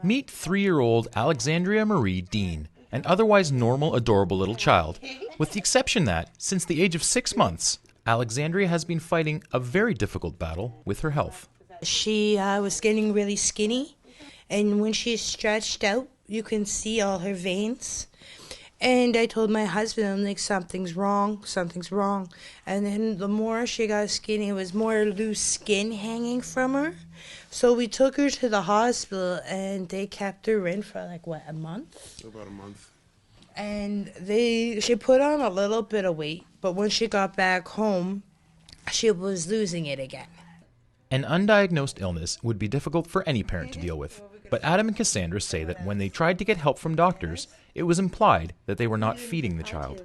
Meet 3-year-old Alexandria-Marie Deane, an otherwise normal, adorable little child, with the exception that, since the age of 6 months, Alexandria has been fighting a very difficult battle with her health. She was getting really skinny, and when she stretched out, you can see all her veins. And I told my husband, I'm like, something's wrong. And then the more she got skinny, it was more loose skin hanging from her. So we took her to the hospital, and they kept her in for a month? About a month. And she put on a little bit of weight, but when she got back home, she was losing it again. An undiagnosed illness would be difficult for any parent to deal with, but Adam and Cassandra say that when they tried to get help from doctors, it was implied that they were not feeding the child.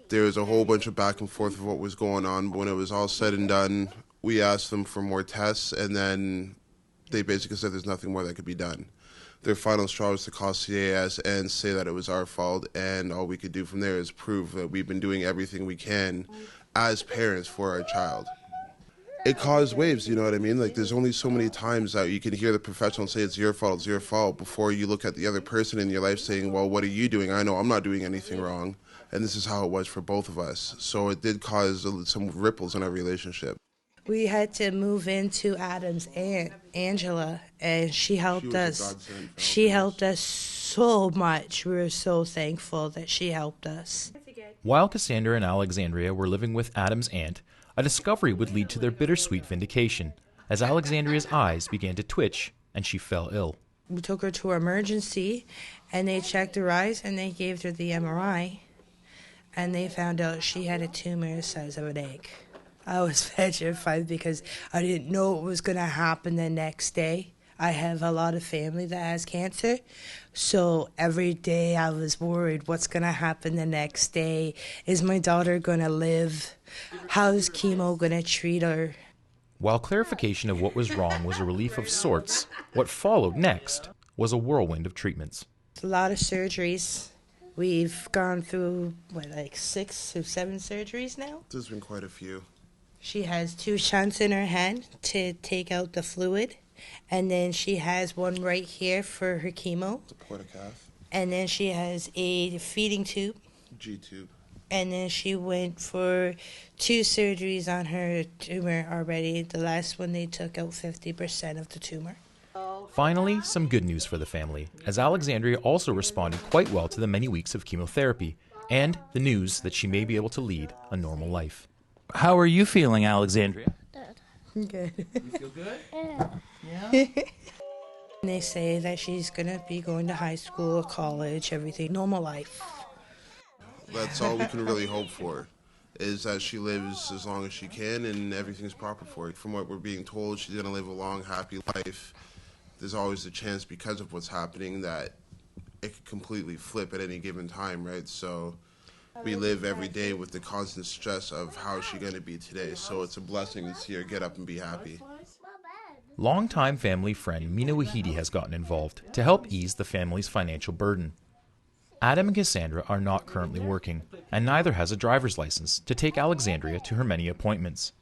There was a whole bunch of back and forth of what was going on, but when it was all said and done, we asked them for more tests, and then they basically said there's nothing more that could be done. Their final straw was to call CAS and say that it was our fault, and all we could do from there is prove that we've been doing everything we can as parents for our child. It caused waves, you know what I mean? There's only so many times that you can hear the professional say it's your fault, before you look at the other person in your life saying, well, what are you doing? I know I'm not doing anything wrong, and this is how it was for both of us. So it did cause some ripples in our relationship. We had to move into Adam's aunt, Angela, and she helped us. She helped us so much. We were so thankful that she helped us. While Cassandra and Alexandria were living with Adam's aunt, a discovery would lead to their bittersweet vindication, as Alexandria's eyes began to twitch and she fell ill. We took her to emergency, and they checked her eyes, and they gave her the MRI, and they found out she had a tumor the size of an egg. I was petrified because I didn't know what was going to happen the next day. I have a lot of family that has cancer, so every day I was worried, what's going to happen the next day? Is my daughter going to live? How's chemo going to treat her? While clarification of what was wrong was a relief of sorts, what followed next was a whirlwind of treatments. A lot of surgeries. We've gone through, 6 or 7 surgeries now? There's been quite a few. She has 2 shunts in her hand to take out the fluid. And then she has one right here for her chemo. The portacaf. And then she has a feeding tube. G-tube. And then she went for 2 surgeries on her tumor already. The last one, they took out 50% of the tumor. Finally, some good news for the family, as Alexandria also responded quite well to the many weeks of chemotherapy, and the news that she may be able to lead a normal life. How are you feeling, Alexandria? Good. You feel good? Yeah? They say that she's going to be going to high school, college, everything, normal life. That's all we can really hope for, is that she lives as long as she can and everything's proper for her. From what we're being told, she's going to live a long, happy life. There's always a chance, because of what's happening, that it could completely flip at any given time, right? So we live every day with the constant stress of how is she going to be today. So it's a blessing to see her get up and be happy. Longtime family friend Mina Wahidi has gotten involved to help ease the family's financial burden. Adam and Cassandra are not currently working, and neither has a driver's license to take Alexandria to her many appointments.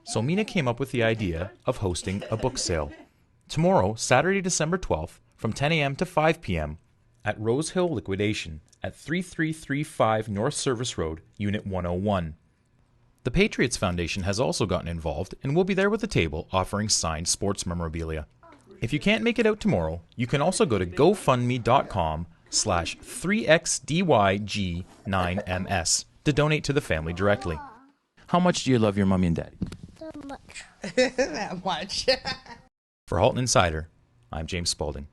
So Mina came up with the idea of hosting a book sale. Tomorrow, Saturday, December 12th, from 10 a.m. to 5 p.m. at Rose Hill Liquidation at 3335 North Service Road, Unit 101. The Patriots Foundation has also gotten involved and will be there with a table offering signed sports memorabilia. If you can't make it out tomorrow, you can also go to gofundme.com/3xdyg9ms to donate to the family directly. How much do you love your mommy and daddy? That much. That much. For Halton Insider, I'm James Spaulding.